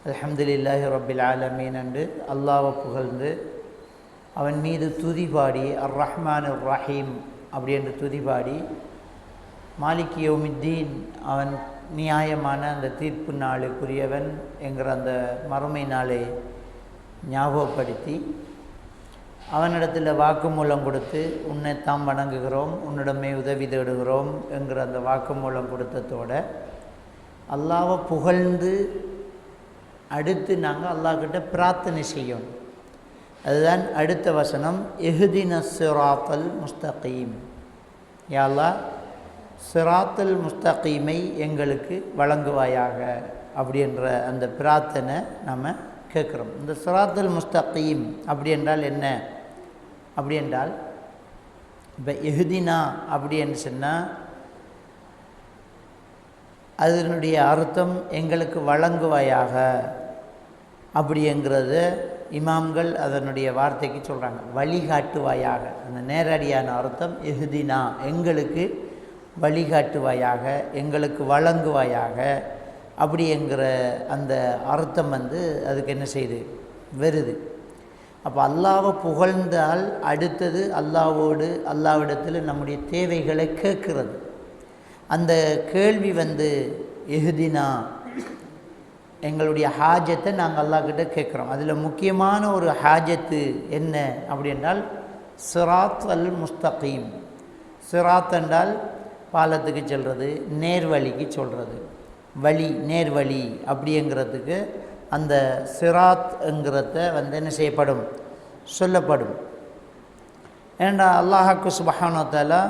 அல்ஹம்துலில்லாஹி ரப்பில் ஆலமீன் என்று அல்லாஹ்வை புகழ்ந்து அவன் மீது துதிபாடி அர்-ரஹ்மான் ரஹீம் அப்படி என்று துதிபாடி மாலிக் யௌமித்தீன் அவன் நியாயமான அந்த தீர்ப்பு நாளுக்குரியவன் என்கிற அந்த மறுமை நாளை ஞாபகப்படுத்தி அவனிடத்தில் வாக்குமூலம் கொடுத்து உன்னை தாம் வணங்குகிறோம், உன்னிடமே உதவி தேடுகிறோம் என்கிற அந்த வாக்குமூலம் கொடுத்ததோட அல்லாஹ்வை புகழ்ந்து அடுத்து நாங்கள் அல்லாஹ்கிட்ட பிரார்த்தனை செய்யணும். அதுதான் அடுத்த வசனம், இஹ்தின ஸிராத்தல் முஸ்தகீம். யா அல்லாஹ், ஸிராத்தல் முஸ்தகீமை எங்களுக்கு வழங்குவாயாக அப்படின்ற அந்த பிரார்த்தனை நம்ம கேட்குறோம். இந்த ஸிராத்தல் முஸ்தகீம் அப்படி என்றால் என்ன? அப்படி என்றால் இப்போ இஹ்தினா அப்படின்னு சொன்னால் அதனுடைய அர்த்தம் எங்களுக்கு வழங்குவாயாக அப்படிங்கிறது இமாம்கள் அதனுடைய வார்த்தைக்கு சொல்கிறாங்க, வழிகாட்டுவாயாக. அந்த நேரடியான அர்த்தம் இஹ்தினா, எங்களுக்கு வழிகாட்டுவாயாக, எங்களுக்கு வழங்குவாயாக அப்படிங்கிற அந்த அர்த்தம் அதுக்கு என்ன செய்யுது, வருது. அப்போ அல்லாஹ்வை புகழ்ந்தால் அடுத்தது அல்லாஹ்விடத்தில் நம்முடைய தேவைகளை கேட்குறது. அந்த கேள்வி இஹ்தினா, எங்களுடைய ஹாஜத்தை நாங்கள் அல்லாஹ்கிட்ட கேட்குறோம். அதில் முக்கியமான ஒரு ஹாஜத்து என்ன அப்படி என்றால் ஸிராத் அல் முஸ்தகீம். ஸிராத் என்றால் பாலத்துக்கு சொல்கிறது, நேர்வழிக்கு சொல்கிறது, வழி, நேர்வழி அப்படிங்கிறதுக்கு அந்த ஸிராத்ங்கிறத என்ன செய்யப்படும், சொல்லப்படும். ஏன்னா அல்லாஹ்க்கு சுப்ஹானஹு வ தஆலா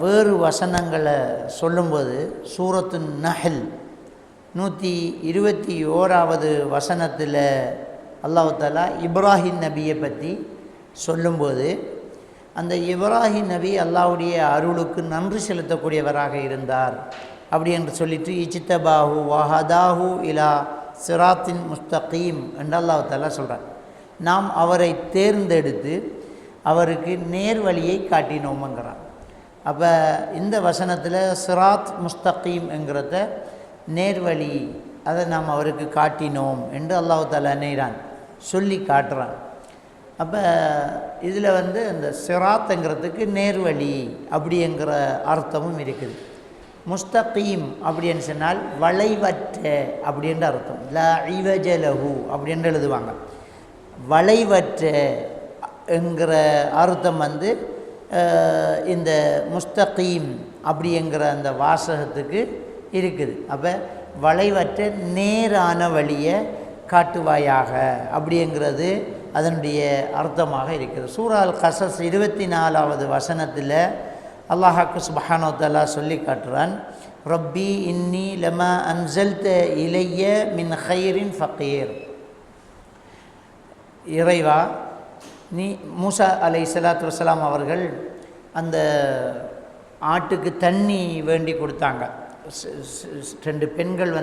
வேறு வசனங்களை சொல்லும்போது சூரத்து நஹல் 121வது வசனத்தில் அல்லாஹ் தஆலா இப்ராஹிம் நபியை பற்றி சொல்லும்போது அந்த இப்ராஹிம் நபி அல்லாஹ்வுடைய அருளுக்கு நன்றி செலுத்தக்கூடியவராக இருந்தார் அப்படி என்று சொல்லிட்டு இஜ்தபாஹு வஹதாஹு இலா ஸிராத்தின் முஸ்தகீம் என்று அல்லாஹ் தஆலா சொல்கிறார். நாம் அவரை தேர்ந்தெடுத்து அவருக்கு நேர்வழியை காட்டினோம்ங்கிறார். அப்போ இந்த வசனத்தில் ஸிராத் முஸ்தகீம் என்கிறத நேர்வழி, அதை நாம் அவருக்கு காட்டினோம் என்று அல்லாஹ் தஆலா நேரான் சொல்லி காட்டுறான். அப்போ இதில் அந்த ஸிராத்ங்கிறதுக்கு நேர்வழி அப்படிங்கிற அர்த்தமும் இருக்குது. முஸ்தகீம் அப்படின்னு சொன்னால் வளைவற்ற அப்படின்ற அர்த்தம். லா இவஜ லஹு அப்படின்னு எழுதுவாங்க. வளைவற்ற என்கிற அர்த்தம் இந்த முஸ்தகீம் அப்படிங்கிற அந்த வாசகத்துக்கு இருக்குது. அப்போ வளைவற்ற நேரான வழியை காட்டுவாயாக அப்படிங்கிறது அதனுடைய அர்த்தமாக இருக்குது. சூரா அல் கஸஸ் 24வது வசனத்தில் அல்லாஹ்க்கு சுப்ஹானஹு வ தஆலா சொல்லி காட்டுறான், ரப்பி இன்னி லமா அன்ஸல்த இலைய மின் கைரின் ஃபகீர். இறைவா, நீ மூசா அலைஹிஸ்ஸலாத்து வஸ்ஸலாம் அவர்கள் அந்த ஆட்டுக்கு தண்ணி வேண்டி கொடுத்தாங்க. 2 பெண்கள்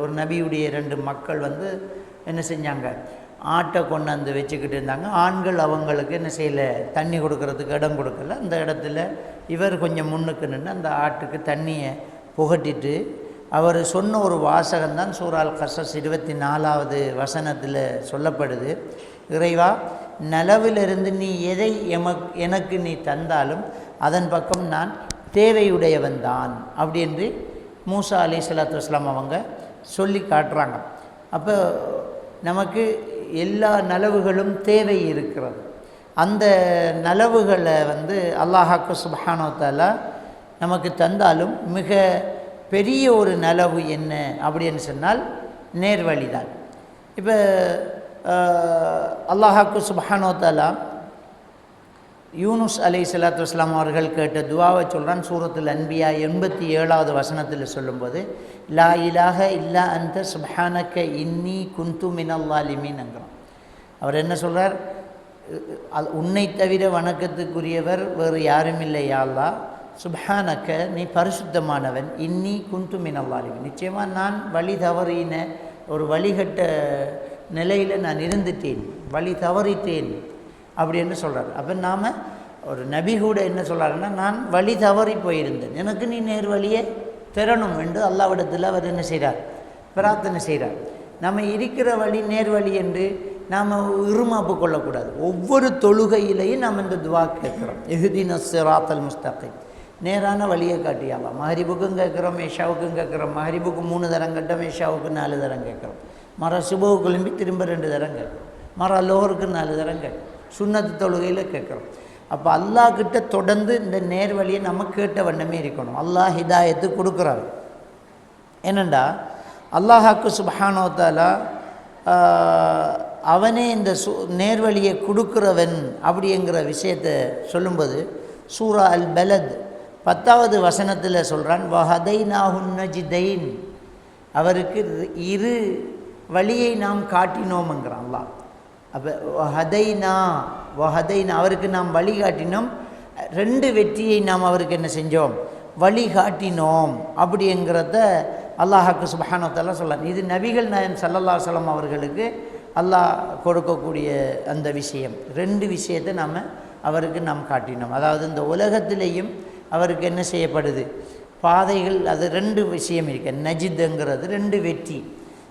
ஒரு நபியுடைய 2 மக்கள் என்ன செஞ்சாங்க, ஆட்டை கொண்டாந்து வச்சுக்கிட்டு இருந்தாங்க. ஆண்கள் அவங்களுக்கு என்ன செய்யலை, தண்ணி கொடுக்கறதுக்கு இடம் கொடுக்கல. அந்த இடத்துல இவர் கொஞ்சம் முன்னுக்கு நின்று அந்த ஆட்டுக்கு தண்ணியை புகட்டிட்டு அவர் சொன்ன ஒரு வாசகம்தான் சூரா அல் கஸஸ் 24வது வசனத்தில் சொல்லப்படுது. இறைவா, நலவிலிருந்து நீ எதை எனக்கு நீ தந்தாலும் அதன் பக்கம் நான் தேவையுடையவன் தான் அப்படி என்று மூசா அலைஹிஸ்ஸலாத்து வஸ்ஸலாம் அவங்க சொல்லி காட்டுறாங்க. அப்போ நமக்கு எல்லா நலவுகளும் தேவை இருக்கிறது. அந்த நலவுகளை அல்லாஹ்க்கு சுப்ஹானஹு வ தஆலா நமக்கு தந்தாலும் மிக பெரிய ஒரு நலவு என்ன அப்படின்னு சொன்னால் நேர்வழி தான். இப்போ அல்லாஹ்க்கு சுப்ஹானஹு வ தஆலா யூனுஸ் அலைஹிஸ்ஸலாத்து வஸ்ஸலாம் அவர்கள் கேட்ட துஆவை சொல்கிறான். சூரத்துல் அன்பியா 87வது வசனத்தில் சொல்லும்போது, லா இலாஹ இல்லா அன்த சுப்ஹானக இன்னி குன்து மினல் ஸாலிமீன்ங்கிறான். அவர் என்ன சொல்கிறார், உன்னை தவிர வணக்கத்துக்குரியவர் வேறு யாரும் இல்லை யா அல்லாஹ், சுப்ஹானக நீ பரிசுத்தமானவன், இன்னி குன்து மினல் ஸாலிமீன் நிச்சயமாக நான் வழி தவறின ஒரு வழிகட்ட நிலையில் நான் இருந்துட்டேன், வழி தவறிட்டேன் அப்படின்னு சொல்கிறார். அப்போ நாம் ஒரு நபி கூட என்ன சொல்கிறாருன்னா, நான் வழி தவறி போயிருந்தேன், எனக்கு நீ நேர் வழியை பெறணும் என்று அல்லாஹ்விடத்தில் அவர் என்ன செய்கிறார், பிரார்த்தனை செய்கிறார். நம்ம இருக்கிற வழி நேர்வழி என்று நாம் இருமாப்பு கொள்ளக்கூடாது. ஒவ்வொரு தொழுகையிலையும் நாம் இந்த துவா கேட்குறோம், இஹ்தின ஸிராத்தல் முஸ்தகீம், நேரான வழியை காட்டியாலாம். மஹரிபுக்கும் கேட்குறோம், ஏஷாவுக்கும் கேட்குறோம். மஹரிபுக்கு 3 தரம் கேட்டோம், ஏஷாவுக்கு 4 தரம் கேட்குறோம். மர சுபவுக்கு எழும்பி திரும்ப 2 தரம் கேட்குறோம். மர லோருக்கு 4 தரம் கேட்குறோம். சுன்னத்து தொழுகையில் கேட்குறோம். அப்போ அல்லாஹ் கிட்ட தொடர்ந்து இந்த நேர்வழியை நம்ம கேட்ட வண்ணமே இருக்கணும். அல்லாஹ் ஹிதாயத்து கொடுக்குறாரு. ஏனெண்டா அல்லாஹாக்கு சுப்ஹானஹு வ தஆலா அவனே இந்த நேர்வழியை கொடுக்குறவன் அப்படிங்கிற விஷயத்தை சொல்லும்போது சூரா அல் பலத் 10வது வசனத்தில் சொல்கிறான், வஹதைனாஹுன் நஜ்தைன், அவருக்கு 2 வழியை நாம் காட்டினோம்ங்கிறான் அல்லாஹ். அப்போ வஹதைனா அவருக்கு நாம் வழி காட்டினோம், 2 வெற்றியை நாம் அவருக்கு என்ன செஞ்சோம், வழி காட்டினோம் அப்படிங்கிறத அல்லாஹாக்கு சுப்ஹானஹு வ தஆலா சொல்கிறான். இது நபிகள் நாயகம் ஸல்லல்லாஹு அலைஹி வஸல்லம் அவர்களுக்கு அல்லாஹ் கொடுக்கக்கூடிய அந்த விஷயம். 2 விஷயத்தை அவருக்கு நாம் காட்டினோம். அதாவது இந்த உலகத்திலேயும் அவருக்கு என்ன செய்யப்படுது, பாதைகள், அது 2 விஷயம் இருக்கு. நஜித்துங்கிறது 2 வெற்றி.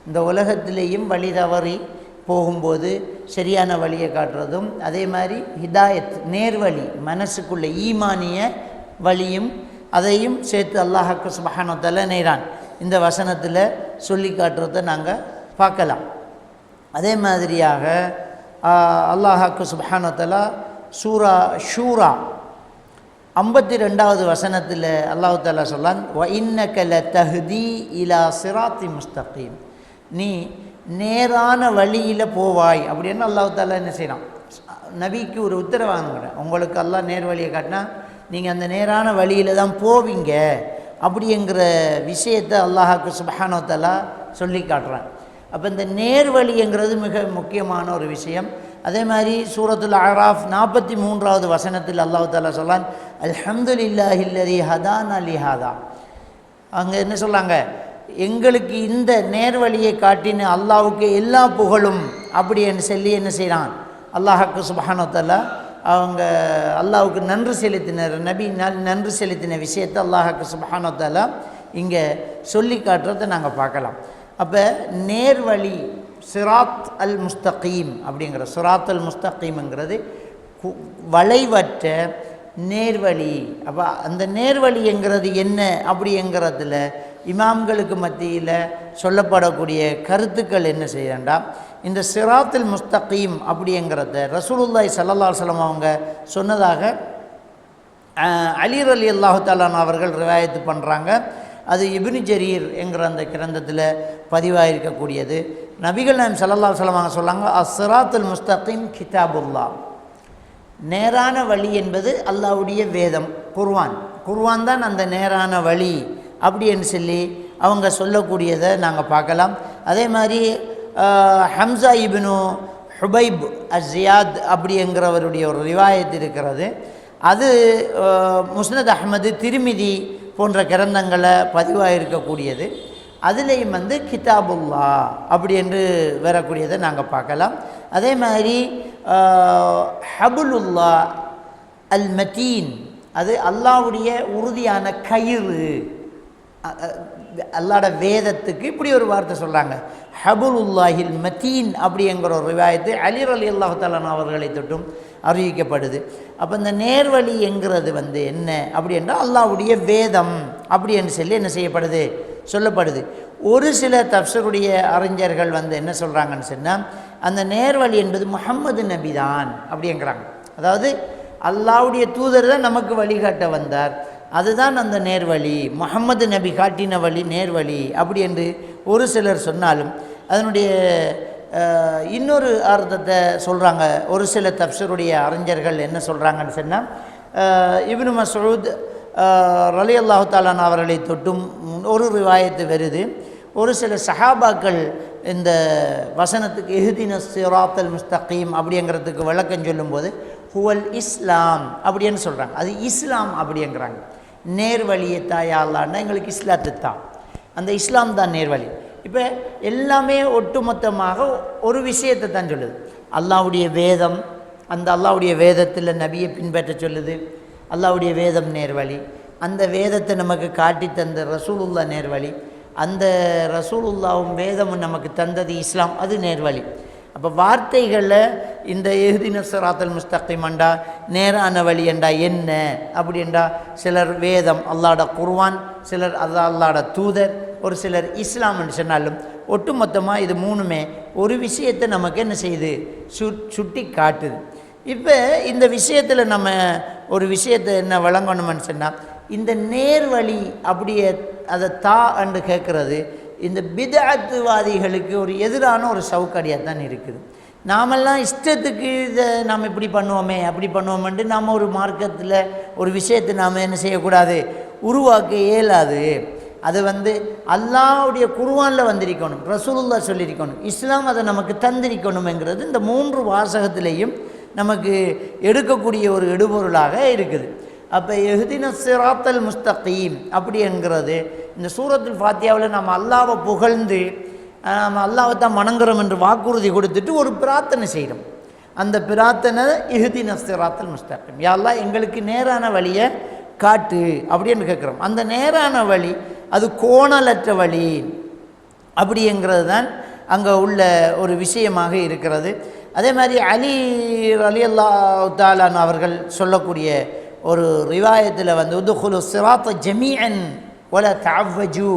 இந்த உலகத்திலேயும் வழி தவறி போகும்போது சரியான வழியை காட்டுறதும், அதே மாதிரி ஹிதாயத் நேர்வழி மனசுக்குள்ள ஈமானிய வழியும், அதையும் சேர்த்து அல்லாஹ்வுக்கு சுப்ஹானஹு வ தஆலா நேரான் இந்த வசனத்தில் சொல்லி காட்டுறதை நாங்கள் பார்க்கலாம். அதே மாதிரியாக அல்லாஹ்வுக்கு சுப்ஹானஹு வ தஆலா சூரா ஷூரா 52வது வசனத்தில் அல்லாஹ் தஆலா சொல்லான், வ இன்னக லதஹ்தி இலா சிராத்தி முஸ்தகீம், நீ நேரான வழியில் போவாய் அப்படின்னு அல்லாஹ் தஆலா என்ன செய்யறான், நபிக்கு ஒரு உத்தரவாதம். உங்களுக்கு அல்லாஹ் நேர் வழியை காட்டினா நீங்கள் அந்த நேரான வழியில் தான் போவீங்க அப்படிங்கிற விஷயத்தை அல்லாஹ்வுக்கு சுப்ஹானஹு வ தஆலா சொல்லி காட்டுறான். அப்போ இந்த நேர்வழிங்கிறது மிக முக்கியமான ஒரு விஷயம். அதே மாதிரி சூரத்துல் அராஃப் 43வது வசனத்தில் அல்லாஹ் தஆலா சொல்லான், அல்ஹம்துலில்லாஹில்லதி ஹதானா லிஹாதா, அங்கே என்ன சொல்லாங்க, எங்களுக்கு இந்த நேர்வழியை காட்டின அல்லாஹ்வுக்கு எல்லா புகழும் அப்படின்னு சொல்லி என்ன செய்கிறான் அல்லாஹ்வுக்கு சுப்ஹானஹு வ தஆலா அவங்க அல்லாஹ்வுக்கு நன்றி செலுத்தினர். நபி நன்றி செலுத்தின விஷயத்தை அல்லாஹ்வுக்கு சுப்ஹானஹு வ தஆலா இங்கே சொல்லி காட்டுறதை நாங்கள் பார்க்கலாம். அப்போ நேர்வழி சிராத் அல் முஸ்தகீம் அப்படிங்கிற சிராத் அல் முஸ்தகீம்ங்கிறது வளைவற்ற நேர்வழி. அப்போ அந்த நேர்வழிங்கிறது என்ன அப்படிங்கிறதுல இமாம்களுக்கு மத்தியில் சொல்லப்படக்கூடிய கருத்துக்கள் என்ன செய்யண்டா, இந்த சிராத்துல் முஸ்தகீம் அப்படிங்கிறத ரசூலுல்லாஹி ஸல்லல்லாஹு அலைஹி வஸல்லம் அவங்க சொன்னதாக அலி ரலியல்லாஹு தஆலா அவர்கள் ரிவாயத்து பண்ணுறாங்க. அது இப்னு ஜரீர் என்கிற அந்த கிரந்தத்தில் பதிவாயிருக்கக்கூடியது. நபிகள் நாயகம் ஸல்லல்லாஹு அலைஹி வஸல்லம் சொன்னாங்க, அஸ்ஸிராத்துல் முஸ்தகீம் கிதாபுல்லாஹ், நேரான வழி என்பது அல்லாஹ்வுடைய வேதம் குர்ஆன் தான் அந்த நேரான வழி அப்படின்னு சொல்லி அவங்க சொல்லக்கூடியதை நாங்கள் பார்க்கலாம். அதே மாதிரி ஹம்சா இப்னு ஹுபைப் அஸ்ஸியாத் அப்படிங்கிறவருடைய ஒரு ரிவாயத் இருக்கிறது. அது முஸ்னத் அஹ்மது, திர்மிதி போன்ற கிரந்தங்களை பதிவாக இருக்கக்கூடியது. அதுலேயும் கிதாபுல்லா அப்படி என்று வரக்கூடியதை நாங்கள் பார்க்கலாம். அதே மாதிரி ஹபுலுல்லா அல் மதீன், அது அல்லாஹ்வுடைய உறுதியான கயிறு. அல்லாஹ்வோட வேதத்துக்கு இப்படி ஒரு வார்த்தை சொல்கிறாங்க, ஹபுலுல்லாஹில் மதீன் அப்படிங்கிற ஒரு ரிவாயத்து அலி ரலியல்லாஹு தஆலா அவர்களை தொட்டும் அறிவிக்கப்படுது. அப்போ இந்த நேர்வழி என்கிறது என்ன அப்படி என்றால் அல்லாஹ்வுடைய வேதம் அப்படி என்று சொல்லி என்ன செய்யப்படுது, சொல்லப்படுது. ஒரு சில தஃப்ஸீருடைய அறிஞர்கள் என்ன சொல்கிறாங்கன்னு சொன்னால், அந்த நேர்வழி என்பது முஹம்மது நபி தான் அப்படிங்கிறாங்க. அதாவது அல்லாஹ்வுடைய தூதர் தான் நமக்கு வழிகாட்ட வந்தார், அதுதான் அந்த நேர்வழி, முஹம்மது நபி காட்டின வழி நேர்வழி அப்படி என்று ஒரு சிலர் சொன்னாலும், அதனுடைய இன்னொரு அர்த்தத்தை சொல்கிறாங்க. ஒரு சில தஃப்ஸீருடைய அறிஞர்கள் என்ன சொல்கிறாங்கன்னு சொன்னால், இப்னு மஸ்ஊத் ரலியல்லாஹு தஆலா அவர்களை தொட்டும் ஒரு ரிவாயத்து வருது. ஒரு சில சஹாபாக்கள் இந்த வசனத்துக்கு இஹ்தின ஸிராத்தல் முஸ்தகீம் அப்படிங்கிறதுக்கு விளக்கம் சொல்லும்போது ஹுவல் இஸ்லாம் அப்படின்னு சொல்கிறாங்க. அது இஸ்லாம் அப்படிங்கிறாங்க. நேர்வழியை தாயா அல்லான்னா எங்களுக்கு இஸ்லாத்து தான், அந்த இஸ்லாம் தான் நேர்வழி. இப்போ எல்லாமே ஒட்டுமொத்தமாக ஒரு விஷயத்தை தான் சொல்லுது. அல்லாஹ்வுடைய வேதம், அந்த அல்லாஹ்வுடைய வேதத்தில் நபியை பின்பற்ற சொல்லுது. அல்லாஹ்வுடைய வேதம் நேர்வழி, அந்த வேதத்தை நமக்கு காட்டி தந்த ரசூலுல்லாஹ் நேர்வழி, அந்த ரசூலுல்லாவும் வேதமும் நமக்கு தந்தது இஸ்லாம், அது நேர்வழி. அப்போ வார்த்தைகளில் இந்த இஹ்தின ஸிராத்தல் முஸ்தகீம்ண்டா நேரான வழி என்றா என்ன அப்படின்றா சிலர் வேதம் அல்லாஹ்ட குர்ஆன், சிலர் அல்லாஹ்ட தூதர், ஒரு சிலர் இஸ்லாம் என்று சொன்னாலும் ஒட்டுமொத்தமாக இது மூணுமே ஒரு விஷயத்தை நமக்கு என்ன செய்யுது, சுட்டி காட்டுது. இப்போ இந்த விஷயத்தில் நம்ம ஒரு விஷயத்தை என்ன வழங்கணும்னு சொன்னால், இந்த நேர்வழி அப்படியே அதை என்று கேட்குறது இந்த பித்அத்துவாதிகளுக்கு ஒரு எதிரான ஒரு சவுக்கடியாக தான் இருக்குது. நாமெல்லாம் இஷ்டத்துக்கு இதை நாம் இப்படி பண்ணுவோமே அப்படி பண்ணுவோமென்ட்டு நாம் ஒரு மார்க்கத்தில் ஒரு விஷயத்தை நாம் என்ன செய்யக்கூடாது, உருவாக்க இயலாது. அது அல்லாஹ்வுடைய குர்ஆனில் வந்திருக்கணும், ரசூலுல்லாஹ் சொல்லியிருக்கணும், இஸ்லாம் அதை நமக்கு தந்திருக்கணும்ங்கிறது இந்த 3 வாசகத்திலையும் நமக்கு எடுக்கக்கூடிய ஒரு எடுபொருளாக இருக்குது. அப்போ இஹ்தின ஸிராத்தல் முஸ்தகீம் அப்படிங்கிறது இந்த சூரத்துல் ஃபாத்தியாவில் நம்ம அல்லாஹ்வை புகழ்ந்து நம்ம அல்லாஹ்வை தான் வணங்குறோம் என்று வாக்குறுதி கொடுத்துட்டு ஒரு பிரார்த்தனை செய்கிறோம். அந்த பிரார்த்தனை இஹ்தின ஸிராத்தல் முஸ்தகீம், யா அல்லாஹ் எங்களுக்கு நேரான வழியை காட்டு அப்படின்னு கேட்குறோம். அந்த நேரான வழி அது கோணலற்ற வழி அப்படிங்கிறது தான் அங்கே உள்ள ஒரு விஷயமாக இருக்கிறது. அதே மாதிரி அலி ரலியல்லாஹு தஆலா அவர்கள் சொல்லக்கூடிய ஒரு ரிவாயத்தில் உதுகுலு ஸிராத்த ஜமீஅன் வலா தஅவ்வஜு,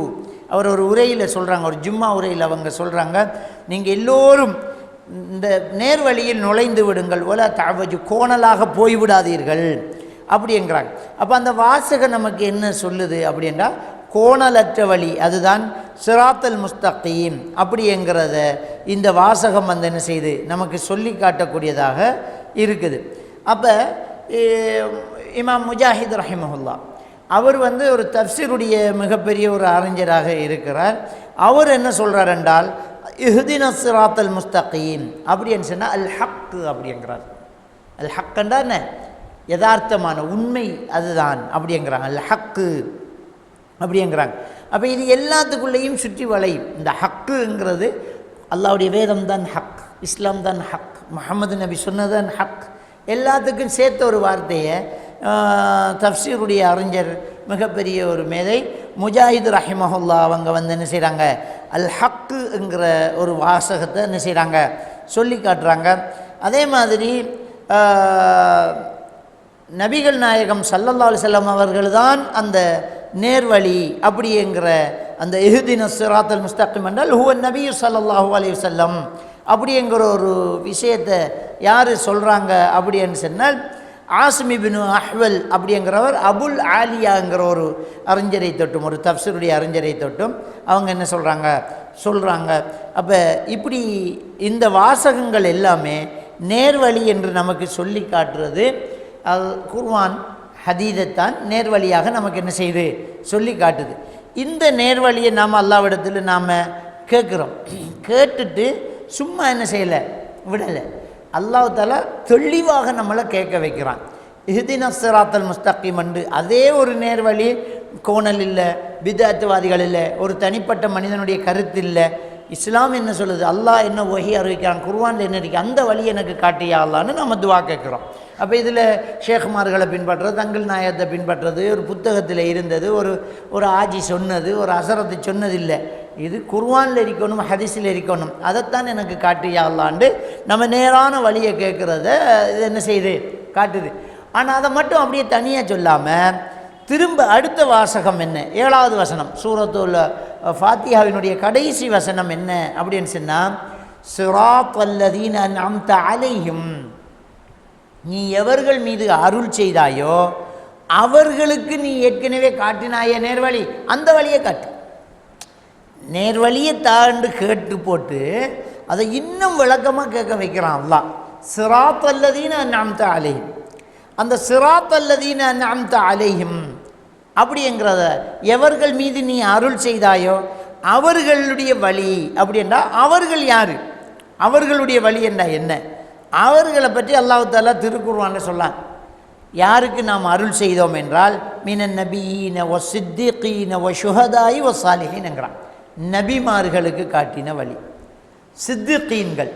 அவர் ஒரு உரையில் சொல்கிறாங்க, ஒரு ஜும்மா உரையில் அவங்க சொல்கிறாங்க, நீங்கள் எல்லோரும் இந்த நேர்வழியில் நுழைந்து விடுங்கள், வலா தஅவ்வஜு கோணலாக போய்விடாதீர்கள் அப்படிங்கிறாங்க. அப்போ அந்த வாசகம் நமக்கு என்ன சொல்லுது அப்படின்றா, கோணலற்ற வழி அதுதான் ஸிராத்தல் முஸ்தகீம் அப்படிங்கிறத இந்த வாசகம் என்ன செய்து நமக்கு சொல்லி காட்டக்கூடியதாக இருக்குது. அப்போ இமாம் முஜாஹித் ரஹிமஹுல்லா அவர் ஒரு தஃப்சீருடைய மிகப்பெரிய ஒரு அறிஞராக இருக்கிறார். அவர் என்ன சொல்கிறார் என்றால், இஹ்தின ஸிராத்தல் முஸ்தகீம் அப்படின்னு சொன்னால் அல் ஹக் அப்படிங்கிறார். அல் ஹக்குண்டா என்ன, யதார்த்தமான உண்மை அதுதான் அப்படிங்கிறாங்க, அல் ஹக்கு அப்படிங்கிறாங்க. அப்போ இது எல்லாத்துக்குள்ளேயும் சுற்றி வளையும். இந்த ஹக்குங்கிறது அல்லாஹ்வுடைய வேதம் தான் ஹக், இஸ்லாம் தான் ஹக், முஹம்மது நபி சொன்னதான் ஹக், எல்லாத்துக்கும் சேர்த்த ஒரு வார்த்தையை தஃப்சீருடைய அறிஞர் மிகப்பெரிய ஒரு மேதை முஜாஹித் ரஹிமஹுல்லா அவங்க என்ன செய்கிறாங்க, அல் ஹக்குங்கிற ஒரு வாசகத்தை என்ன செய்கிறாங்க, சொல்லி காட்டுறாங்க. அதே மாதிரி நபிகள் நாயகம் ஸல்லல்லாஹு அலைஹி வஸல்லம் அவர்கள் தான் அந்த நேர்வழி அப்படிங்கிற அந்த இஹ்தின ஸிராத்தல் முஸ்தகீம் என்றால் ஹுவ நபி ஸல்லல்லாஹு அலைஹி வஸல்லம் அப்படிங்கிற ஒரு விஷயத்தை யார் சொல்கிறாங்க அப்படின்னு சொன்னால், ஆசிம் இப்னு அஹ்வல் அப்படிங்கிறவர் அபுல் ஆலியாங்கிற ஒரு அறிஞரை தொட்டும், ஒரு தஃப்சீருடைய அறிஞரை தொட்டும் அவங்க என்ன சொல்கிறாங்க. அப்போ இப்படி இந்த வாசகங்கள் எல்லாமே நேர்வழி என்று நமக்கு சொல்லி காட்டுறது குர்ஆன் ஹதீதைத்தான் நேர்வழியாக நமக்கு என்ன செய்து சொல்லி காட்டுது. இந்த நேர்வழியை நாம் அல்லாஹ்விடத்தில் நாம் கேட்குறோம். கேட்டுட்டு சும்மா என்ன செய்யலை, விடலை. அல்லாஹ் தஆலா தெளிவாக நம்மளை கேட்க வைக்கிறான். இஹ்தின ஸிராத்தல் முஸ்தகீம் என்று அதே ஒரு நேர்வழி கோணல் இல்லை, பித்அத்துவாதிகள் இல்லை, ஒரு தனிப்பட்ட மனிதனுடைய கருத்து இல்லை. இஸ்லாம் என்ன சொல்லுது, அல்லாஹ் என்ன வஹி அறிவிக்கிறான், குர்ஆனில் என்ன இருக்குது, அந்த வழி எனக்கு காட்டியா அல்லான்னு நம்ம துவா கேட்குறோம். அப்போ இதில் ஷேக்மார்களை பின்பற்றுறது, தங்கள் நாயத்தை பின்பற்றுறது, ஒரு புத்தகத்தில் இருந்தது, ஒரு ஆஜி சொன்னது, ஒரு அசரத்து சொன்னதில்லை. இது குர்ஆனில் இருக்கணும், ஹதீஸில் இருக்கணும், அதைத்தான் எனக்கு காட்டியா அல்லாண்டு நம்ம நேரான வழியை கேட்குறத இது என்ன செய்யுது, காட்டுது. ஆனால் அதை மட்டும் அப்படியே தனியாக சொல்லாமல் திரும்ப அடுத்த வாசகம் என்ன, 7வது வசனம் சூரத்துல் ஃபாத்திஹாவினுடைய கடைசி வசனம் என்ன அப்படின்னு சொன்னால், ஸிராத்தல்லதீன அன்அம்த அலைஹிம், நீ எவர்கள் மீது அருள் செய்தாயோ அவர்களுக்கு நீ ஏற்கனவே காட்டினாய நேர்வழி, அந்த வழியை காட்டு. நேர்வழியை தாண்டு கேட்டு போட்டு அதை இன்னும் விளக்கமாக கேட்க வைக்கிறான் அல்லாஹ். ஸிராத்தல்லதீன அன்அம்த அலைஹிம், அந்த ஸிராத்தல்லதீன அன்அம்த அலைஹிம் அப்படிங்கிறத எவர்கள் மீது நீ அருள் செய்தாயோ அவர்களுடைய வழி அப்படின்றா, அவர்கள் யார், அவர்களுடைய வழி என்றா என்ன, அவர்களை பற்றி அல்லாஹ் தஆலா திருக்குர்ஆனில் சொல்லான். யாருக்கு நாம் அருள் செய்தோம் என்றால், மினன் நபியீன வ சித்திகீன வ ஷுஹதாஇ வ சாலிஹீன்ங்கிறான். நபிமார்களுக்கு காட்டின வழி, சித்திகீன்கள்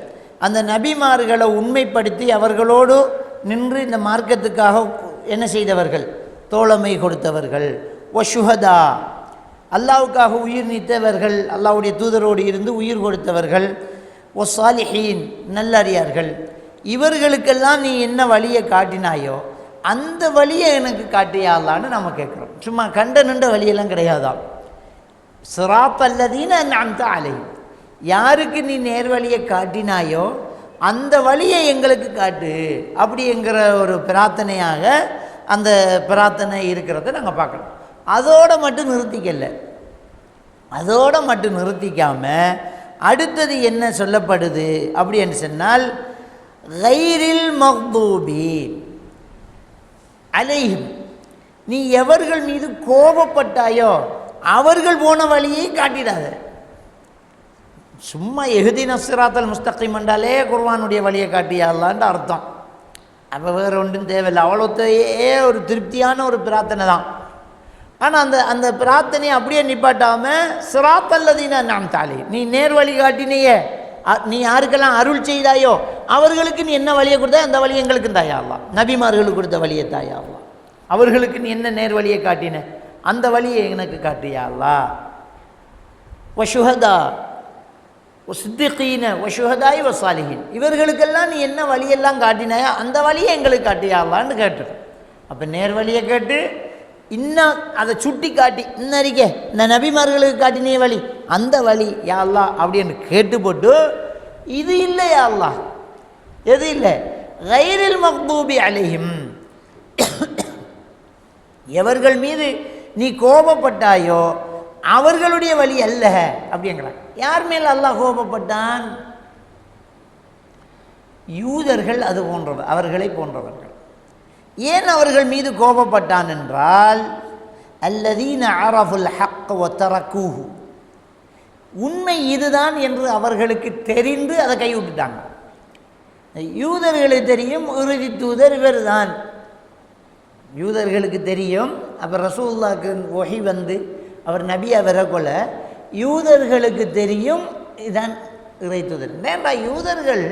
அந்த நபிமார்களை உண்மைப்படுத்தி அவர்களோடு நின்று இந்த மார்க்கத்துக்காக என்ன செய்தவர்கள், தோழமை கொடுத்தவர்கள். வ ஷுஹதா, அல்லாஹ்வுக்காக உயிர் நீத்தவர்கள், அல்லாஹ்வுடைய தூதரோடு இருந்து உயிர் கொடுத்தவர்கள், ஒஸ்ஸாலிஹீன் நல்லறியார்கள், இவர்களுக்கெல்லாம் நீ என்ன வழியை காட்டினாயோ அந்த வழியை எனக்கு காட்டியா அல்லான்னு நம்ம கேட்குறோம். சும்மா கண்ட நின்ற வழியெல்லாம் கிடையாதான். சிராத்தல்லதீன அன்அம்த அலைஹிம், யாருக்கு நீ நேர்வழியை காட்டினாயோ அந்த வழியை எங்களுக்கு காட்டு அப்படிங்கிற ஒரு பிரார்த்தனையாக அந்த பிரார்த்தனை இருக்கிறத நாங்கள் பார்க்கணும். அதோடு மட்டும் நிறுத்திக்கல, அதோடு மட்டும் நிறுத்திக்காமல் அடுத்தது என்ன சொல்லப்படுது அப்படின்னு சொன்னால், கைரில் மக்தூபி அலைஹிம், நீ எவர்கள் மீது கோபப்பட்டாயோ அவர்கள் போன வழியை காட்டிடாத. சும்மா எஹ்தின ஸிராத்தல் முஸ்தகீம் என்றாலே குர்ஆனுடைய வழியை காட்டியாலான்னு அர்த்தம். அப்போ வேறு ஒன்றும் தேவையில்லை, அவ்வளோத்தையே ஒரு திருப்தியான ஒரு பிரார்த்தனை தான். ஆனால் அந்த பிரார்த்தனையை அப்படியே நிப்பாட்டாமல் ஸிராத்தல்லதீன அன்அம்த அலைஹிம், நீ நேர் வழி காட்டினையே, நீ யாருக்கெல்லாம் அருள் செய்தாயோ அவர்களுக்கு நீ என்ன வழியை கொடுத்தாய் அந்த வழியை எங்களுக்கு தாயா அல்லாஹ், நபிமார்களுக்கு கொடுத்த வழியை தாயா அல்லாஹ், அவர்களுக்கு நீ என்ன நேர் வழியை காட்டின அந்த வழியை எனக்கு காட்டியா அல்லாஹ். வஷுஹதா சித்திகீன வஷுஹதாய் வசாலிஹின், இவர்களுக்கெல்லாம் நீ என்ன வழியெல்லாம் காட்டினாயோ அந்த வழியை எங்களுக்கு காட்டியா அல்லான்னு கேட்டுரும். அப்போ நேர் வழியை கேட்டு இன்னும் அதை சுட்டி காட்டி இன்னறிக்க இந்த நபிமார்களுக்கு காட்டினே வழி அந்த வழி யா அல்லாஹ் அப்படின்னு கேட்டு போட்டு, இது இல்லை யா அல்லாஹ், எது இல்லை, கைரில் மக்தூபி அலைஹிம், எவர்கள் மீது நீ கோபப்பட்டாயோ அவர்களுடைய வழி அல்ல அப்படிங்கிறான். யார் மேல் அல்லாஹ் கோபப்பட்டான்? யூதர்கள் அது போன்றவர், அவர்களை போன்றவர்கள். ஏன் அவர்கள் மீது கோபப்பட்டான் என்றால், அல்லதீன அரஃபுல் ஹக் வ தரக்கூஹு, உண்மை இதுதான் என்று அவர்களுக்கு தெரிந்து அதை கைவிட்டுட்டாங்க. யூதர்களுக்கு தெரியும் இறுதி தூதர் இவர் தான், யூதர்களுக்கு தெரியும். அப்போ ரசூலுல்லாஹ்க்கு வஹி வந்து அவர் நபியை வரக்கொள்ள யூதர்களுக்கு தெரியும் இதான் இறை தூதர். ஏன்டா யூதர்கள்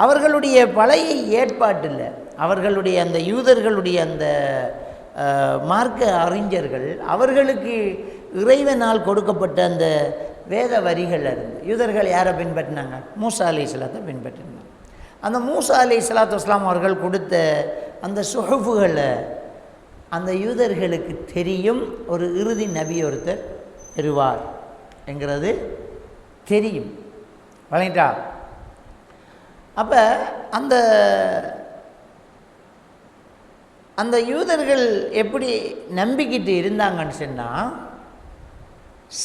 அவர்களுடைய பழைய ஏற்பாட்டில் அவர்களுடைய அந்த யூதர்களுடைய அந்த மார்க்க அறிஞர்கள் அவர்களுக்கு இறைவனால் கொடுக்கப்பட்ட அந்த வேத வரிகள் இருந்து யூதர்கள் யாரை பின்பற்றினாங்க? மூசா அலைஹிஸ்ஸலாத்தை பின்பற்றினாங்க. அந்த மூசா அலைஹிஸ்ஸலாத்து வஸ்ஸலாம் அவர்கள் கொடுத்த அந்த சுஹுஃபுகளை அந்த யூதர்களுக்கு தெரியும், ஒரு இறுதி நபி ஒருத்தர் பெறுவார் என்கிறது தெரியும். வழங்கிட்டா? அப்போ அந்த அந்த யூதர்கள் எப்படி நம்பிக்கிட்டு இருந்தாங்கன்னு சொன்னால்,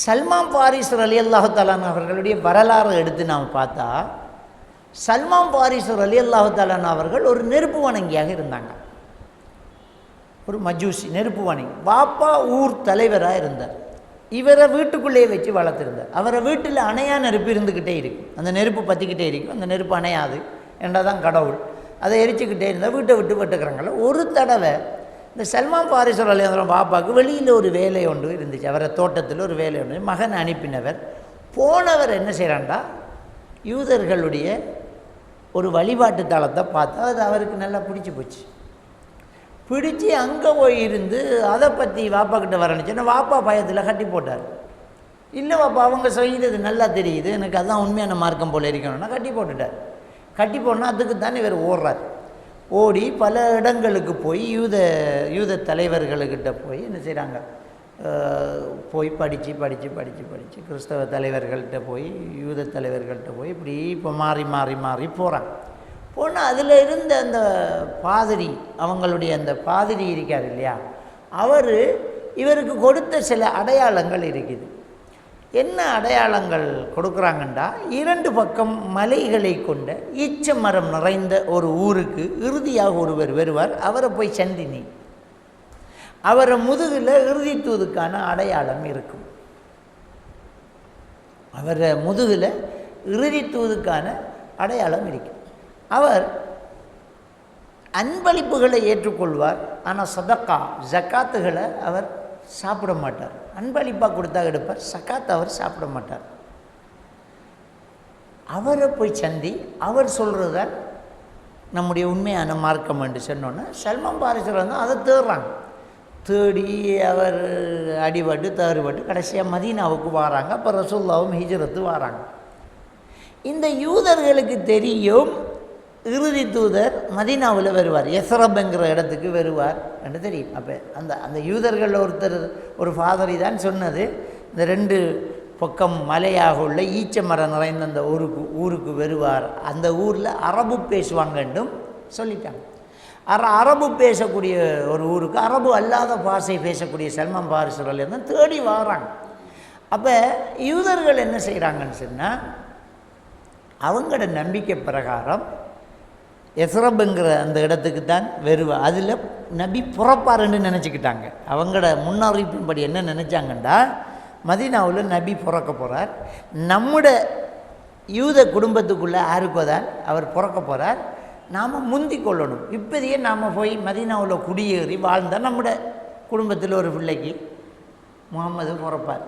சல்மான் பாரிஸ் ரலியல்லாஹு தஆலா அவர்களுடைய வரலாறு எடுத்து நாம் பார்த்தா, சல்மான் பாரிஸ் ரலியல்லாஹு தஆலா அவர்கள் ஒரு நெருப்பு வணங்கியாக இருந்தாங்க. ஒரு மஜூசி நெருப்பு வணங்கி, பாப்பா ஊர் தலைவராக இருந்தார். இவரை வீட்டுக்குள்ளேயே வச்சு வளர்த்துருந்தார். அவரை வீட்டில் அணையா நெருப்பு இருந்துக்கிட்டே இருக்கும், அந்த நெருப்பு பற்றிக்கிட்டே இருக்கும், அந்த நெருப்பு அணையாது என்றதான் கடவுள். அதை எரிச்சுக்கிட்டே இருந்தால் வீட்டை விட்டு விட்டுக்கிறாங்கள. ஒரு தடவை இந்த சல்மான் பாரிஸ் ரலியல்லாஹு பாப்பாவுக்கு வெளியில் ஒரு வேலை ஒன்று இருந்துச்சு, அவரை தோட்டத்தில் ஒரு வேலை ஒன்று. மகன் அனுப்பினவர் போனவர் என்ன செய்கிறாண்டா, யூதர்களுடைய ஒரு வழிபாட்டு தளத்தை பார்த்தா அது அவருக்கு நல்லா பிடிச்சி போச்சு. பிடிச்சி அங்கே போய் இருந்து அதை பற்றி வாப்பா கிட்ட வரணுச்சுன்னா வாப்பா பயத்தில் கட்டி போட்டார். இல்லை வாப்பா அவங்க செய்கிறது நல்லா தெரியுது, எனக்கு அதுதான் உண்மையான மார்க்கம் போல் இருக்கணும்னா கட்டி போட்டுட்டார். கட்டி போனால் அதுக்கு தானே இவர் ஓடுறார். ஓடி பல இடங்களுக்கு போய் யூத தலைவர்களுக்கிட்ட போய் என்ன செய்கிறாங்க, போய் படித்து படித்து படித்து படித்து கிறிஸ்தவ தலைவர்கள்ட்ட போய் யூத தலைவர்கள்ட்ட போய் இப்படி இப்போ மாறி மாறி மாறி போகிறாங்க. போனால் அதில் இருந்த அந்த பாதிரி, அவங்களுடைய அந்த பாதிரி இருக்கார் இல்லையா, அவர் இவருக்கு கொடுத்த சில அடையாளங்கள் இருக்குது. என்ன அடையாளங்கள் கொடுக்குறாங்கண்டா, 2 பக்கம் மலைகளை கொண்ட ஈச்ச மரம் நிறைந்த ஒரு ஊருக்கு இறுதியாக ஒருவர் வருவார். அவரை போய் சந்தினி, அவரை முதுகில் இறுதி தூதுக்கான அடையாளம் இருக்கும். அவரை முதுகில் இறுதி தூதுக்கான அடையாளம் இருக்கும். அவர் அன்பளிப்புகளை ஏற்றுக்கொள்வார், ஆனால் சதக்கா ஜக்காத்துகளை அவர் சாப்பிட மாட்டார். அன்பளிப்பாக கொடுத்தா எடுப்பார், சக்காத் அவர் சாப்பிட மாட்டார். அவரை போய் சந்தி, அவர் சொல்கிறதால் நம்முடைய உண்மையான மார்க்கம் என்று சொன்னோன்னே சல்மான் பாரிஸ் வந்து அதை தேடுறாங்க. தேடி அவர் அடிபட்டு தவறுபட்டு கடைசியாக மதீனாவுக்கு வராங்க. அப்போ ரசூலுல்லாவும் ஹிஜ்ரத்து வராங்க. இந்த யூதர்களுக்கு தெரியும் இறுதி தூதர் மதீனாவில் வருவார், எஸ்ரப்ங்கிற இடத்துக்கு வருவார் என்று தெரியும். அப்போ அந்த யூதர்கள் ஒருத்தர் ஒரு ஃபாதரி தான் சொன்னது, இந்த 2 பக்கம் மலையாக உள்ள ஈச்ச மரம் நிறைந்த அந்த ஊருக்கு வருவார், அந்த ஊரில் அரபு பேசுவாங்கன்றும் சொல்லிட்டாங்க. அரபு பேசக்கூடிய ஒரு ஊருக்கு அரபு அல்லாத பாஷை பேசக்கூடிய சல்மான் பாரிசுகள் தான் தேடி வராங்க. அப்போ யூதர்கள் என்ன செய்கிறாங்கன்னு சொன்னால், அவங்களோட நம்பிக்கை பிரகாரம் எஸ்ரப்ங்கிற அந்த இடத்துக்கு தான் வருவார், அதில் நபி புறப்பாருன்னு நினச்சிக்கிட்டாங்க. அவங்களோட முன்னறிவிப்பின்படி என்ன நினச்சாங்கண்டா, மதீனாவில் நபி பிறக்க போகிறார், நம்முட யூத குடும்பத்துக்குள்ளே யாருக்கோ தான் அவர் பிறக்க போகிறார், நாம் முந்தி கொள்ளணும், இப்போதையே நாம் போய் மதீனாவில் குடியேறி வாழ்ந்தால் நம்முட குடும்பத்தில் ஒரு பிள்ளைக்கு முகமது பிறப்பார்,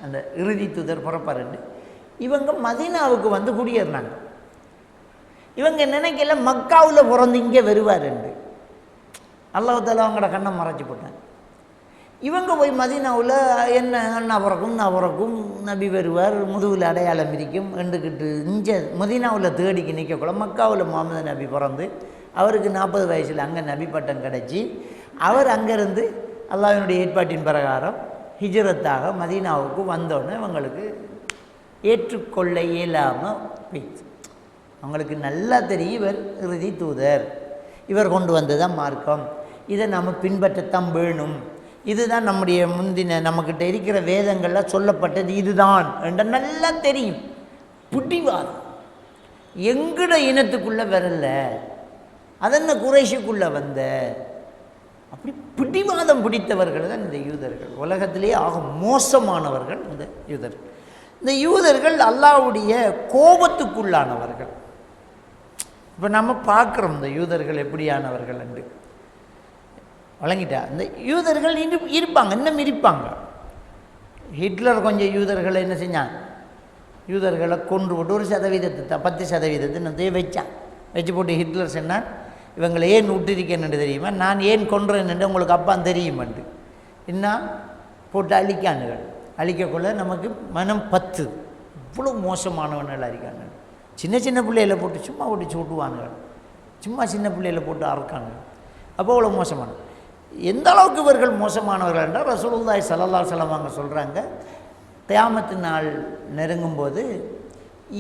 அந்த இறுதி தூதர் பிறப்பாருன்னு இவங்க மதீனாவுக்கு வந்து குடியேறினாங்க. இவங்க நினைக்கல மக்காவில் பிறந்து இங்கே வருவாருண்டு. அல்லாஹ் தஆலா அவங்களோட கண்ணை மறைச்சி போட்டாங்க. இவங்க போய் மதீனாவில் என்ன அண்ணா பிறக்கும் நபி வருவார், முதுகில் அடையாளம் இருக்கும் என்றுக்கிட்டு இங்கே மதீனாவில் தேடிக்கு நிற்கக்கூட மக்காவில் முகமது நபி பிறந்து அவருக்கு 40 வயசில் அங்கே நபி பட்டம் கிடச்சி அவர் அங்கேருந்து அல்லாஹ்வினுடைய ஏற்பாட்டின் பிரகாரம் ஹிஜ்ரத்தாக மதீனாவுக்கு வந்தோடனே அவங்களுக்கு ஏற்றுக்கொள்ள இயலாமல் போயிடுச்சு. அவங்களுக்கு நல்லா தெரியும் இவர் இறுதி தூதர், இவர் கொண்டு வந்ததான் மார்க்கம், இதை நம்ம பின்பற்றத்தான் வேணும், இதுதான் நம்முடைய முந்தின நம்மக்கிட்ட இருக்கிற வேதங்களில் சொல்லப்பட்டது இதுதான் என்ற நல்லா தெரியும். பிடிவாதம் எங்கட இனத்துக்குள்ளே வரல, அதென்ன குறைஷுக்குள்ளே வந்த, அப்படி பிடிவாதம் பிடித்தவர்கள் தான் இந்த யூதர்கள். உலகத்திலேயே ஆக மோசமானவர்கள் இந்த யூதர்கள். இந்த யூதர்கள் அல்லாஹ்வுடைய கோபத்துக்குள்ளானவர்கள். இப்போ நம்ம பார்க்குறோம் இந்த யூதர்கள் எப்படியானவர்கள் என்று வழங்கிட்டா. இந்த யூதர்கள் இருப்பாங்க, இன்னும் இருப்பாங்க. ஹிட்லர் கொஞ்சம் யூதர்களை என்ன செஞ்சான், யூதர்களை கொன்று போட்டு 1% 10% வச்சு போட்டு ஹிட்லர் சொன்னான், இவங்களை ஏன் விட்டிருக்கேன்னு தெரியுமா, நான் ஏன் கொன்றேன்னு உங்களுக்கு அப்பான் தெரியுமெண்டு என்ன போட்டு அழிக்கானுகள். அழிக்கக்குள்ள நமக்கு மனம் 10 இவ்வளோ மோசமானவர்கள் அழிக்கானுகள். சின்ன பிள்ளைகளை போட்டு சும்மா ஓட்டி சுட்டுவானுகள், சும்மா சின்ன பிள்ளைகளை போட்டு அறுக்கானுகள். அப்போ அவ்வளோ மோசமான எந்த அளவுக்கு இவர்கள் மோசமானவர்கள் என்றால் ரசூலுல்லாஹி ஸல்லல்லாஹு அலைஹி வஸல்லம் அவங்க சொல்கிறாங்க, கியாமத்து நாள் நெருங்கும்போது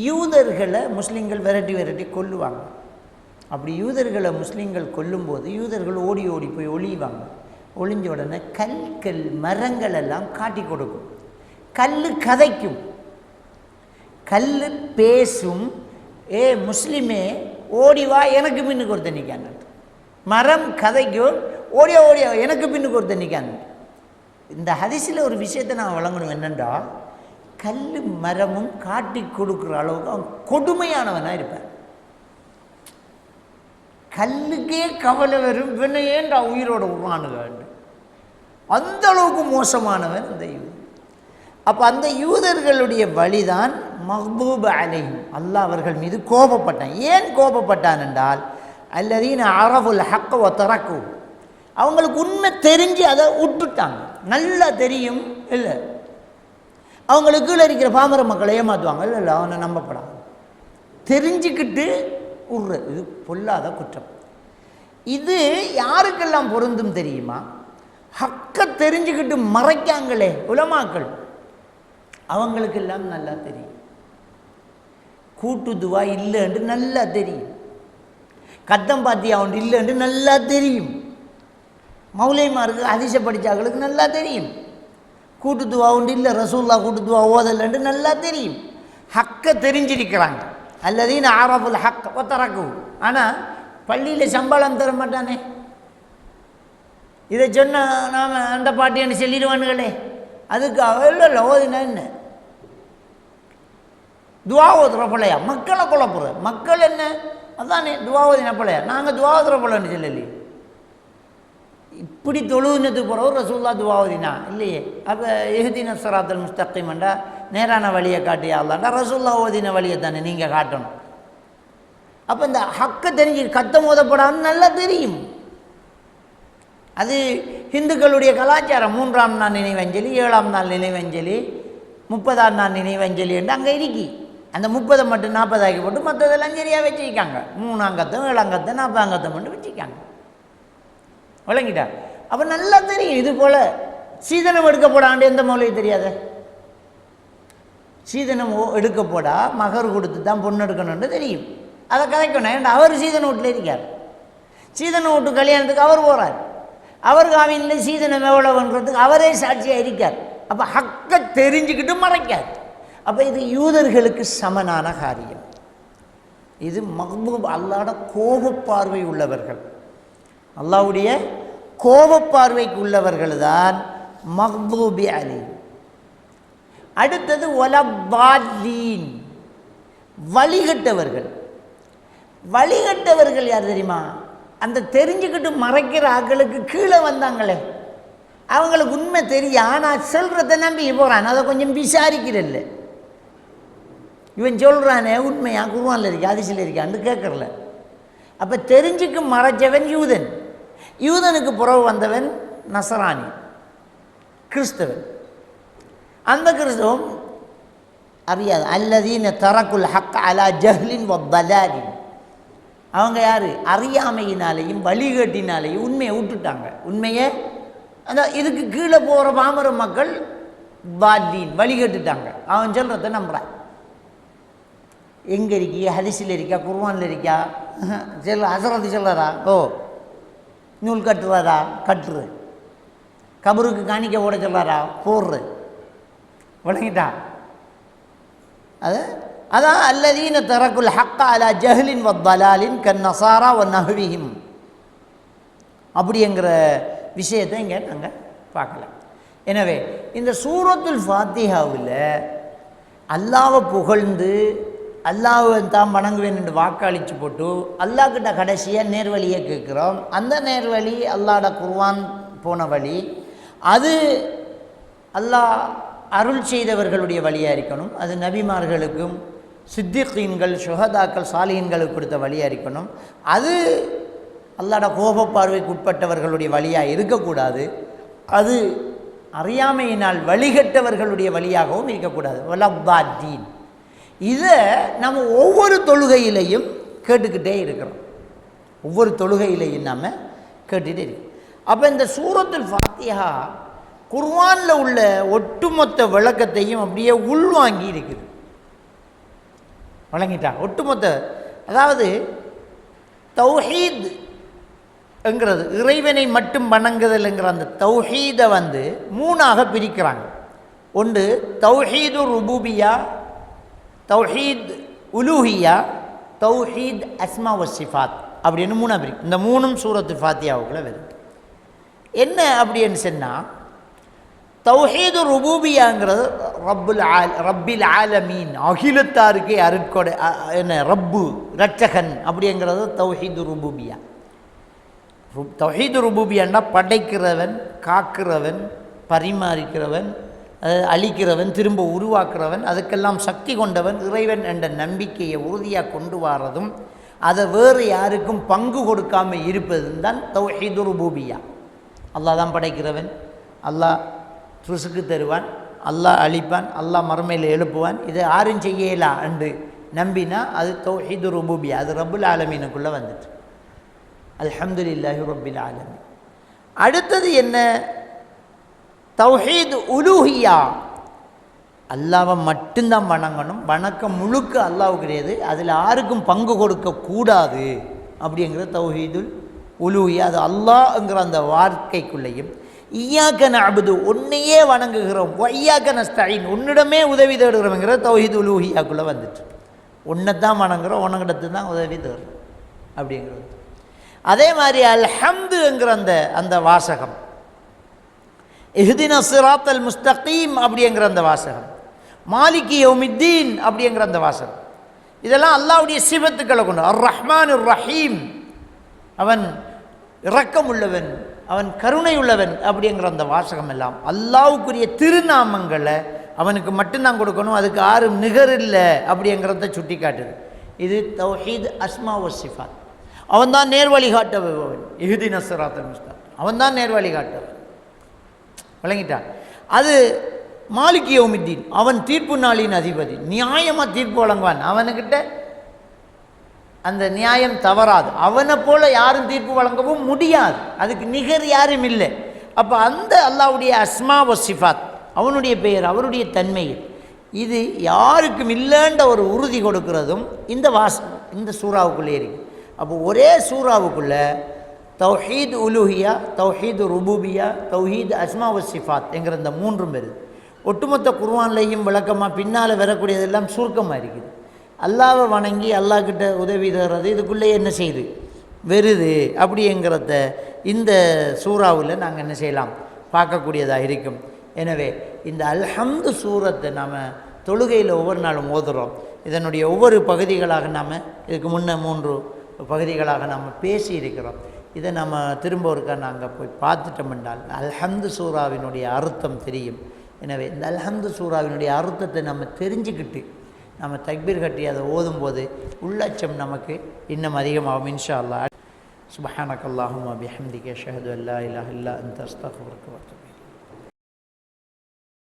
யூதர்களை முஸ்லீம்கள் விரட்டி கொல்லுவாங்க. அப்படி யூதர்களை முஸ்லீம்கள் கொல்லும்போது யூதர்கள் ஓடி போய் ஒளிவாங்க. ஒளிஞ்ச உடனே கல்கள் மரங்கள் எல்லாம் காட்டி கொடுக்கும். கல் கதைக்கும், கல் பேசும், ஏ முஸ்லிமே ஓடிவா எனக்கு பின்னுக்கு ஒருத்தர் நிற்கான்னு. மரம் கதைக்கும், ஓடியா எனக்கு பின்னுக்கு ஒருத்தர் நிற்கான்னு. இந்த ஹதீஸில் ஒரு விஷயத்தை நான் வழங்கணும் என்னென்றா, கல் மரமும் காட்டி கொடுக்குற அளவுக்கு அவன் கொடுமையானவனாக இருப்பான். கல்லுக்கே கவலை வரும், இவனை ஏன்டா உயிரோட உருவானுகள், அந்த அளவுக்கு மோசமானவன் இந்த யூதர். அப்போ அந்த யூதர்களுடைய வழிதான் மஹ்பூப் அலைஹிம், அல்லாஹ் அவர்கள் மீது கோபப்பட்டான். ஏன் கோபப்பட்டான் என்றால், அல்லதீன அரஃபுல் ஹக்க வ தரக்கு, அவங்களுக்கு உண்மை தெரிஞ்சு அதை விட்டுட்டாங்க. நல்லா தெரியும் இல்லை, அவங்களுக்கு கீழே இருக்கிற பாமர மக்களை ஏமாற்றுவாங்க, இல்லை அவனை நம்பப்படாது, தெரிஞ்சுக்கிட்டு விட்ற, இது பொல்லாத குற்றம். இது யாருக்கெல்லாம் பொருந்தும் தெரியுமா, ஹக்க தெரிஞ்சுக்கிட்டு மறைக்காங்களே உலமாக்கள், அவங்களுக்கெல்லாம் நல்லா தெரியும். கூட்டு துவா இல்லைன்னு நல்லா தெரியும், கத்தம் பாத்தியா ஒன்று இல்லைன்னு நல்லா தெரியும், மௌலைமாருக்கு ஹதீஸ படித்தாங்களுக்கு நல்லா தெரியும், கூட்டு துவா உண்டு இல்லை ரசூல்லா கூட்டு துவா ஓதலைன்னு நல்லா தெரியும். ஹக்க தெரிஞ்சிருக்கிறாங்க. அல்லதீன அரஃபுல் ஹக்க வ தரக்கு. ஆனால் பள்ளியில் சம்பளம் தர மாட்டானே, இதை சொன்னால் நாம் அந்த பாட்டின்னு சொல்லிடுவானுங்களே, அதுக்கு இல்லை ஓதினா என்ன, துவா ஓதுற பிள்ளையா, மக்களை குழப்புற, மக்கள் என்ன அதானே துவா ஓதின பிள்ளையா, நாங்கள் துவா ஓதுற பிள்ளைன்னு சொல்லலையே. இப்படி தொழுவினத்துக்கு போகிறவர் ரசூல்லா துவா ஓதினா இல்லையே. அப்போ இஹ்தின ஸிராத்தல் முஸ்தகீம்ண்டா நேரான வழியை காட்டியா அல்லாண்டா ரசூல்லா ஓதின வழியை தானே நீங்கள் காட்டணும். அப்போ இந்த ஹக்க தெரிஞ்சு கத்தம் ஓதப்படாதுன்னு நல்லா தெரியும். அது ஹிந்துக்களுடைய கலாச்சாரம். 3ஆம் நாள் நினைவஞ்சலி, 7ஆம் நாள் நினைவஞ்சலி, 30ஆம் நாள் நினைவஞ்சலி என்று அங்கே இருக்கி. அந்த 30 மட்டும் 40 ஆக்கி போட்டு மற்றதெல்லாம் சரியாக வச்சுருக்காங்க. 3ஆங்கத்தம் 7ஆங்கத்தம் 40ஆங்கத்தம் மட்டும் வச்சுருக்காங்க. விளங்கிட்டா? அப்போ நல்லா தெரியும். இது போல் சீதனம் எடுக்க போடாண்டு எந்த மௌலையும் தெரியாத. சீதனம் எடுக்க போடா மகர் கொடுத்து தான் பொண்ணு எடுக்கணும்னு தெரியும். அதை கதைக்கணும். ஏன்னா அவர் சீதன வீட்டில் இருக்கார். சீதன வீட்டு கல்யாணத்துக்கு அவர் போகிறார். அவர் காவியில் சீதனம் எவ்வளவுன்றதுக்கு அவரே சாட்சியாக இருக்கார். அப்போ ஹக்கை தெரிஞ்சுக்கிட்டு மறைக்கார். அப்போ இது யூதர்களுக்கு சமனான காரியம். இது மஹ்பூப், அல்லாஹ்வுடைய கோபப்பார்வை உள்ளவர்கள், அல்லாஹ்வுடைய கோபப்பார்வைக்கு உள்ளவர்கள் தான் மக்தூபி அலைஹிம். அடுத்தது வலப்பாலீன், வழிகட்டவர்கள். வழிகட்டவர்கள் யார் தெரியுமா? அந்த தெரிஞ்சுக்கிட்டு மறைக்கிற ஆக்களுக்கு கீழே வந்தாங்களே, அவங்களுக்கு உண்மை தெரியும். ஆனால் சொல்கிறத நம்பி போகிறான். அதை கொஞ்சம் விசாரிக்கிறல்ல. இவன் சொல்கிறானே உண்மையா, குர்ஆன்ல இருக்கா ஹதீஸ்ல இருக்கான்னு கேட்கறல. அப்போ தெரிஞ்சுக்கு மறைச்சவன் யூதன். யூதனுக்கு புறவு வந்தவன் நசரானி, கிறிஸ்தவன். அந்த கிறிஸ்தவம் அறியாது. அல்லதீன தரக்குல் ஹக் அலா ஜஹ்லின் வதலாலின். அவங்க யார்? அறியாமையினாலேயும் வழிகேட்டினாலேயும் உண்மையை விட்டுட்டாங்க. உண்மையை அந்த இதுக்கு கீழே போகிற பாமர மக்கள் பாலீன், வழிகட்டுட்டாங்க. அவன் சொல்கிறத நம்புகிறான். எங்கே இருக்கி? ஹதீஸில் இருக்கா, குர்ஆனில் இருக்கா? ஹஸரத்து சொல்கிறாரா? ஓ. நூல் கட்டுறாரா? கட்டுரு. கபருக்கு காணிக்க போட சொல்கிறாரா? போடுறு. விளங்கிட்டா? அதான் அல்லதீன தரக்குல் ஹக்க அலா ஜஹ்லின் வதலாலின் கன்னசாரா வ நஹ்விஹிம் அப்படிங்கிற விஷயத்தை இங்கே நாங்கள் பார்க்கலாம். எனவே இந்த சூரத்துல் ஃபாத்திஹாவில் அல்லாஹ்வை புகழ்ந்து அல்லாஹ்வை தான் வணங்குவேன் என்று வாக்களித்து போட்டு அல்லாஹ்கிட்ட கடைசியாக நேர்வழியை கேட்குறோம். அந்த நேர்வழி அல்லாஹ்ட குர்ஆன் போன வழி. அது அல்லாஹ் அருள் செய்தவர்களுடைய வழியாக இருக்கணும். அது நபிமார்களுக்கும் சித்திகீன்கள் சுஹதாக்கள் சாலிஹீன்களுக்கு கொடுத்த வழியாக இருக்கணும். அது அல்லாஹ்ட கோபப்பார்வைக்கு உட்பட்டவர்களுடைய வழியாக இருக்கக்கூடாது. அது அறியாமையினால் வழிகட்டவர்களுடைய வழியாகவும் இருக்கக்கூடாது. வலப்பாத்தீன். இதை நம்ம ஒவ்வொரு தொழுகையிலையும் கேட்டுக்கிட்டே இருக்கிறோம். ஒவ்வொரு தொழுகையிலையும் நாம் கேட்டுகிட்டே இருக்கோம். அப்போ இந்த சூரத்துல் ஃபாத்திஹா குர்ஆனில் உள்ள ஒட்டுமொத்த விளக்கத்தையும் அப்படியே உள்வாங்கி இருக்குது. வழங்கிட்டா ஒட்டுமொத்த, அதாவது தௌஹீத் என்கிறது இறைவனை மட்டும் வணங்குதல்ங்கிற அந்த தௌஹீதை வந்து 3ஆக பிரிக்கிறாங்க. ஒன்று தௌஹீது ருபூபியா, தௌஹீத் உலூஹியா, தௌஹீத் அஸ்மா வ சிஃபாத் அப்படின்னு 3ஆக பிரிக்கும். இந்த 3ம் சூரத்துல் ஃபாத்திஹாவுக்குள்ள வருது. என்ன அப்படின்னு சொன்னால், தௌஹீது ருபூபியாங்கிறது ரப்பில் ஆலமீன், அகிலத்தாருக்கே அருட்கொடை, என்ன ரப்பு ரட்சகன் அப்படிங்கிறது தௌஹீது ருபூபியா. தௌஹீது ருபூபியான்னா படைக்கிறவன், காக்கிறவன், பரிமாறிக்கிறவன், அழிக்கிறவன், திரும்ப உருவாக்குறவன், அதுக்கெல்லாம் சக்தி கொண்டவன் இறைவன் என்ற நம்பிக்கையை உறுதியாக கொண்டு வரதும் அதை வேறு யாருக்கும் பங்கு கொடுக்காமல் இருப்பதும் தான் தௌஹீது ருபூபியா. அல்லாஹ் தான் படைக்கிறவன், அல்லாஹ் ருசுக்கு தருவான், அல்லாஹ் அழிப்பான், அல்லாஹ் மறுமையில் எழுப்புவான், இதை யாரும் செய்யலாம் என்று நம்பினா அது தௌஹீது ருபூபியா. அது ரப்புல் ஆலமீனுக்குள்ளே வந்துட்டு அல்ஹம்துலில்லாஹி ரப்பில் ஆலமீன். அடுத்தது என்ன? தௌஹீத் உலூஹியா. அல்லாஹ்வை மட்டும்தான் வணங்கணும், வணக்கம் முழுக்க அல்லாஹ்வுக்கு கிடையாது, அதில் யாருக்கும் பங்கு கொடுக்கக்கூடாது அப்படிங்கிற தௌஹீதுல் உலூஹியா. அது அல்லாஹ்ங்கிற அந்த வார்த்தைக்குள்ளேயும் இய்யாக நஅபுது உன்னையே வணங்குகிறோம், வய்யாக நஸ்தஈன் உன்னிடமே உதவி தேடுகிறோம்ங்கிற தௌஹீது உலூஹியாக்குள்ளே வந்துட்டு உன்னை தான் வணங்குகிறோம், உனக்கிடத்து தான் உதவி தேடுறோம் அப்படிங்கிறது. அதே மாதிரி அல்ஹம்துங்கிற அந்த வாசகம், இஹ்தின ஸிராத்தல் முஸ்தகீம் அப்படிங்கிற அந்த வாசகம், மாலிகி யௌமித்தீன் அப்படிங்கிற அந்த வாசகம், இதெல்லாம் அல்லாஹ்வுடைய சிஃபத்துக்களை கொண்டு. அர் ரஹ்மானுர் ரஹீம், அவன் இரக்கம் உள்ளவன், அவன் கருணை உள்ளவன் அப்படிங்கிற அந்த வாசகம் எல்லாம் அல்லாஹ்வுக்குரிய திருநாமங்களை அவனுக்கு மட்டும்தான் கொடுக்கணும், அதுக்கு யாரும் நிகர் இல்லை அப்படிங்கிறத சுட்டி காட்டுது. இது தௌஹீத் அஸ்மா வ சிஃபாத். அவன் தான் நேர் வழிகாட்டவன். இஹ்தின ஸிராத்தல் முஸ்தகீம். அவன் தான் நேர்வழி காட்டுறவன். விளங்கிட்டான். அது மாலிக் யௌமித்தீன், அவன் தீர்ப்பு நாளின் அதிபதி, நியாயமாக தீர்ப்பு வழங்குவான். அவனுக்கிட்ட அந்த நியாயம் தவறாது. அவனை போல யாரும் தீர்ப்பு வழங்கவும் முடியாது, அதுக்கு நிகர் யாரும் இல்லை. அப்போ அந்த அல்லாஹ்வுடைய அஸ்மா வ சிஃபாத், அவனுடைய பெயர், அவருடைய தன்மை, இது யாருக்கும் இல்லைன்ற ஒரு உறுதி கொடுக்கிறதும் இந்த சூறாவுக்குள்ளே இருக்குது. அப்போ ஒரே சூறாவுக்குள்ளே தௌஹீத் உலுஹியா, தௌஹீத் ருபூபியா, தௌஹீத் அஸ்மா வ சிஃபாத் என்கிற இந்த மூன்றும் வருது. ஒட்டுமொத்த குர்ஆன்லையும் விளக்கமாக பின்னால் வரக்கூடியதெல்லாம் சுருக்கமாக இருக்குது. அல்லாஹ்வை வணங்கி அல்லாஹ்கிட்ட உதவி தர்றது இதுக்குள்ளே என்ன செய்யுது வருது. அப்படிங்கிறத இந்த சூறாவில் நாங்கள் என்ன செய்யலாம் பார்க்கக்கூடியதாக இருக்கும். எனவே இந்த அல்ஹம்து சூரத்தை நாம் தொழுகையில் ஒவ்வொரு நாளும் ஓதுகிறோம். இதனுடைய ஒவ்வொரு பகுதிகளாக நாம் இதுக்கு முன்ன 3 பகுதிகளாக நாம் பேசி இருக்கிறோம். இதை நம்ம திரும்ப ஒருக்கா நாங்கள் போய் பார்த்துட்டோம் என்றால் அல்ஹம்து சூறாவினுடைய அர்த்தம் தெரியும். எனவே இந்த அல்ஹம்து சூறாவினுடைய அர்த்தத்தை நம்ம தெரிஞ்சுக்கிட்டு நம்ம தக்பீர் கட்டி அதை ஓதும்போது உள்ளச்சம் நமக்கு இன்னும் அதிகமாகும் இன்ஷா அல்லாஹ். சுப்ஹானக அல்லாஹும்ம பிஹம்திக அஷ்ஹது அல்லா இலாஹா இல்லா அன்த அஸ்தக்ஃபிருக வ அத்தூபு இலைக்.